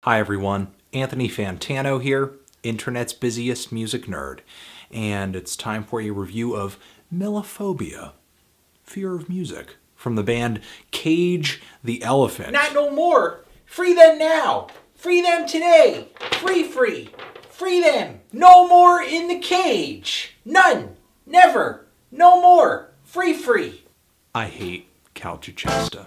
Hi everyone, Anthony Fantano here, internet's busiest music nerd, and it's time for a review of Melophobia, Fear of Music, from the band Cage the Elephant. Not no more! Free them now! Free them today! Free! Free them! No more in the cage! None! Never! No more! Free! I hate Calcichesta.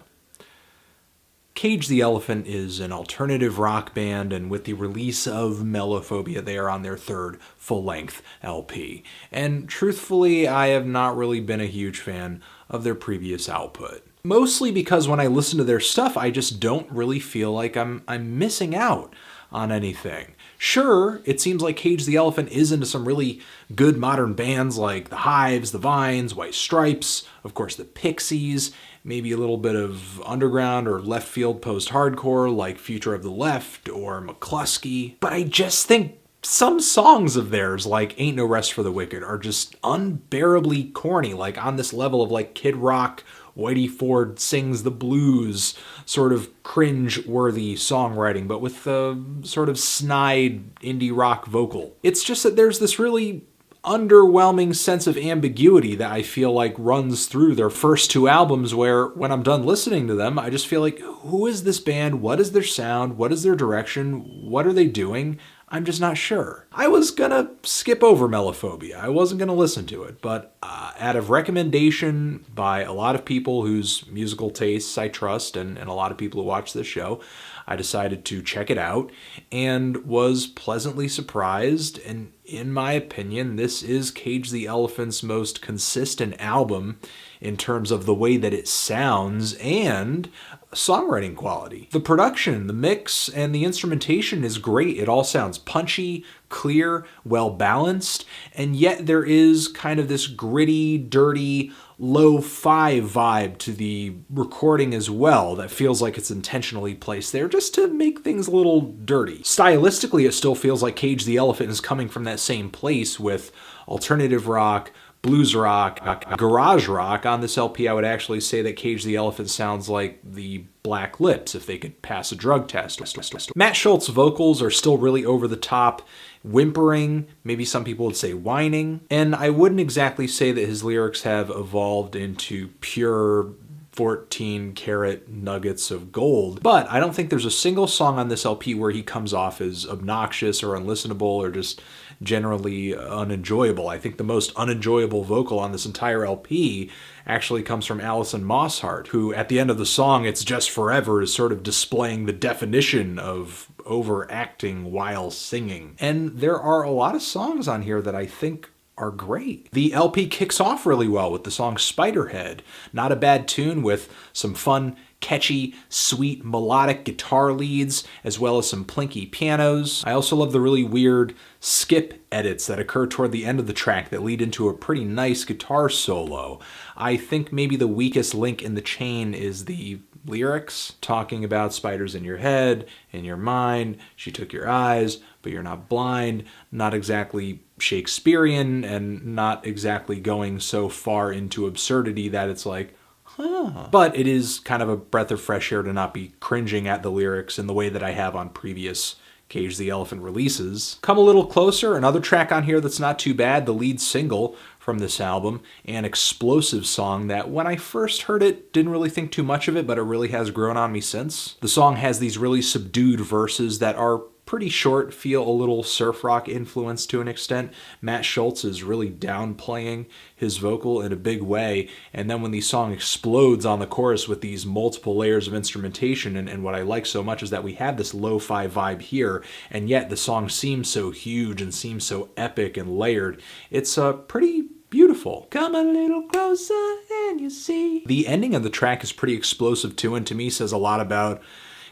Cage the Elephant is an alternative rock band, and with the release of Melophobia, they are on their third full-length LP. And truthfully, I have not really been a huge fan of their previous output. Mostly because when I listen to their stuff, I just don't really feel like I'm missing out on anything. Sure, it seems like Cage the Elephant is into some really good modern bands like the Hives, the Vines, White Stripes, of course the Pixies, maybe a little bit of underground or left field post-hardcore like Future of the Left or McCluskey. But I just think some songs of theirs, like Ain't No Rest for the Wicked, are just unbearably corny, like on this level of like Kid Rock, Whitey Ford sings the blues, sort of cringe-worthy songwriting, but with a sort of snide indie rock vocal. It's just that there's this really underwhelming sense of ambiguity that I feel like runs through their first two albums, where when I'm done listening to them, I just feel like, who is this band? What is their sound? What is their direction? What are they doing? I'm just not sure. I was gonna skip over Melophobia. I wasn't gonna listen to it, but out of recommendation by a lot of people whose musical tastes I trust and a lot of people who watch this show, I decided to check it out and was pleasantly surprised. And in my opinion, this is Cage the Elephant's most consistent album in terms of the way that it sounds and songwriting quality. The production, the mix, and the instrumentation is great. It all sounds punchy, clear, well-balanced, and yet there is kind of this gritty, dirty, lo-fi vibe to the recording as well that feels like it's intentionally placed there just to make things a little dirty. Stylistically, it still feels like Cage the Elephant is coming from that same place with alternative rock, blues rock, garage rock. On this LP, I would actually say that Cage the Elephant sounds like the Black Lips if they could pass a drug test. Matt Schultz's vocals are still really over the top, whimpering, maybe some people would say whining, and I wouldn't exactly say that his lyrics have evolved into pure 14-karat nuggets of gold, but I don't think there's a single song on this LP where he comes off as obnoxious or unlistenable or just generally unenjoyable. I think the most unenjoyable vocal on this entire LP actually comes from Alison Mosshart, who at the end of the song, It's Just Forever, is sort of displaying the definition of overacting while singing. And there are a lot of songs on here that I think are great. The LP kicks off really well with the song Spiderhead. Not a bad tune with some fun, catchy, sweet, melodic guitar leads, as well as some plinky pianos. I also love the really weird skip edits that occur toward the end of the track that lead into a pretty nice guitar solo. I think maybe the weakest link in the chain is the lyrics, talking about spiders in your head, in your mind, she took your eyes, but you're not blind, not exactly Shakespearean, and not exactly going so far into absurdity that it's like, huh. But it is kind of a breath of fresh air to not be cringing at the lyrics in the way that I have on previous Cage the Elephant releases. Come a Little Closer, another track on here that's not too bad, the lead single from this album, an explosive song that when I first heard it, didn't really think too much of it, but it really has grown on me since. The song has these really subdued verses that are pretty short, feel a little surf rock influence to an extent. Matt Schultz is really downplaying his vocal in a big way, and then when the song explodes on the chorus with these multiple layers of instrumentation, and what I like so much is that we have this lo-fi vibe here, and yet the song seems so huge and seems so epic and layered. It's pretty beautiful. Come a little closer and you see. The ending of the track is pretty explosive too, and to me says a lot about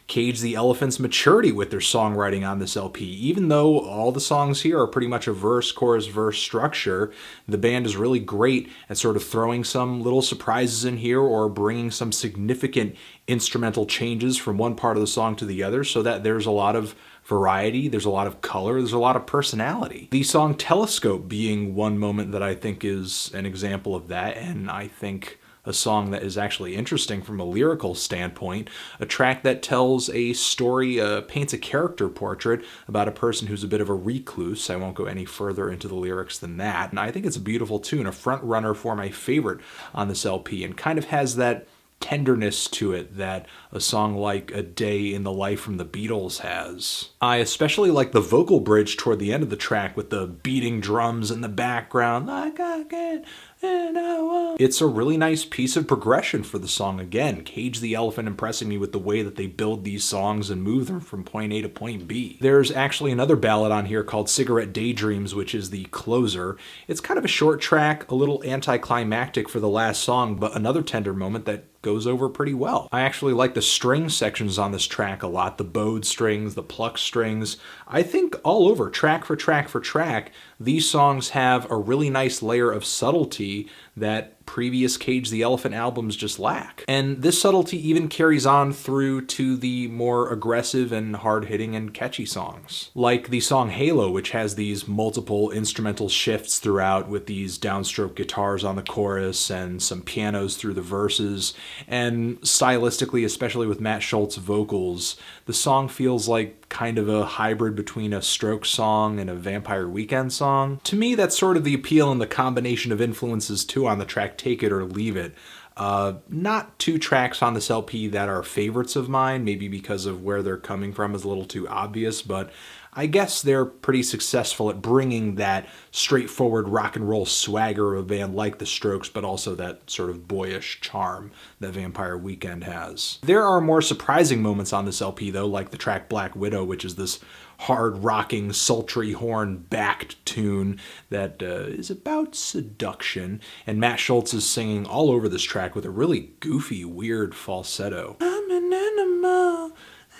Cage the Elephant's maturity with their songwriting on this LP. Even though all the songs here are pretty much a verse, chorus, verse structure, the band is really great at sort of throwing some little surprises in here or bringing some significant instrumental changes from one part of the song to the other so that there's a lot of variety, there's a lot of color, there's a lot of personality. The song Telescope being one moment that I think is an example of that, and I think a song that is actually interesting from a lyrical standpoint, a track that tells a story, paints a character portrait about a person who's a bit of a recluse. I won't go any further into the lyrics than that. And I think it's a beautiful tune, a front runner for my favorite on this LP, and kind of has that tenderness to it that a song like A Day in the Life from the Beatles has. I especially like the vocal bridge toward the end of the track with the beating drums in the background. Like I can, and I won't. It's a really nice piece of progression for the song. Again, Cage the Elephant impressing me with the way that they build these songs and move them from point A to point B. There's actually another ballad on here called Cigarette Daydreams, which is the closer. It's kind of a short track, a little anticlimactic for the last song, but another tender moment that goes over pretty well. I actually like the string sections on this track a lot, the bowed strings, the pluck strings. I think all over, track for track for track, these songs have a really nice layer of subtlety that previous Cage the Elephant albums just lack. And this subtlety even carries on through to the more aggressive and hard-hitting and catchy songs. Like the song Halo, which has these multiple instrumental shifts throughout with these downstroke guitars on the chorus and some pianos through the verses. And stylistically, especially with Matt Schultz's vocals, the song feels like kind of a hybrid between a Strokes song and a Vampire Weekend song. To me, that's sort of the appeal and the combination of influences too on the track Take It or Leave It. Not two tracks on this LP that are favorites of mine, maybe because of where they're coming from is a little too obvious, but I guess they're pretty successful at bringing that straightforward rock and roll swagger of a band like the Strokes, but also that sort of boyish charm that Vampire Weekend has. There are more surprising moments on this LP though, like the track Black Widow, which is this hard-rocking, sultry horn-backed tune that is about seduction, and Matt Schultz is singing all over this track with a really goofy, weird falsetto. I'm an animal,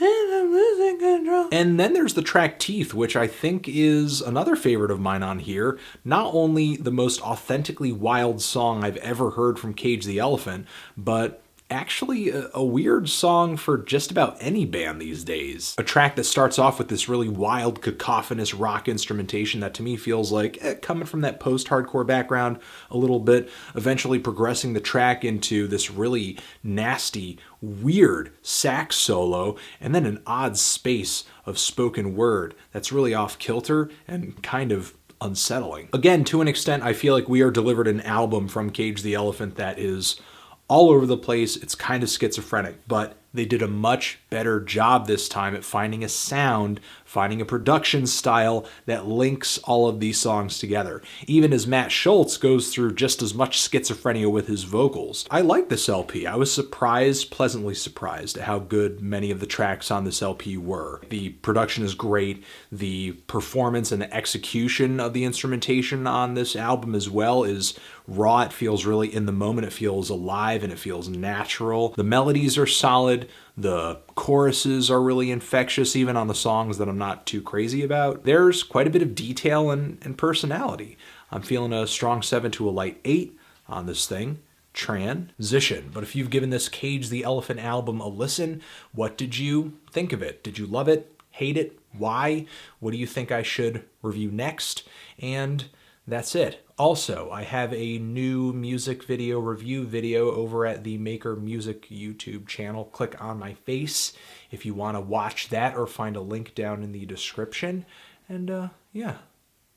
and I'm losing control. And then there's the track Teeth, which I think is another favorite of mine on here. Not only the most authentically wild song I've ever heard from Cage the Elephant, but actually a weird song for just about any band these days. A track that starts off with this really wild, cacophonous rock instrumentation that to me feels like coming from that post-hardcore background a little bit, eventually progressing the track into this really nasty, weird sax solo, and then an odd space of spoken word that's really off-kilter and kind of unsettling. Again, to an extent, I feel like we are delivered an album from Cage the Elephant that is all over the place. It's kind of schizophrenic, but they did a much better job this time at finding a sound, finding a production style that links all of these songs together, even as Matt Schultz goes through just as much schizophrenia with his vocals. I like this LP. I was surprised, pleasantly surprised at how good many of the tracks on this LP were. The production is great. The performance and the execution of the instrumentation on this album as well is raw. It feels really in the moment. It feels alive and it feels natural. The melodies are solid. The choruses are really infectious, even on the songs that I'm not too crazy about. There's quite a bit of detail and personality. I'm feeling a strong 7 to a light 8 on this thing. Transition. But if you've given this Cage the Elephant album a listen, what did you think of it? Did you love it? Hate it? Why? What do you think I should review next? And that's it. Also, I have a new music video review video over at the Maker Music YouTube channel. Click on my face if you want to watch that or find a link down in the description. And yeah,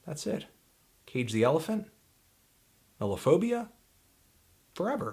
that's it. Cage the Elephant, Melophobia, forever.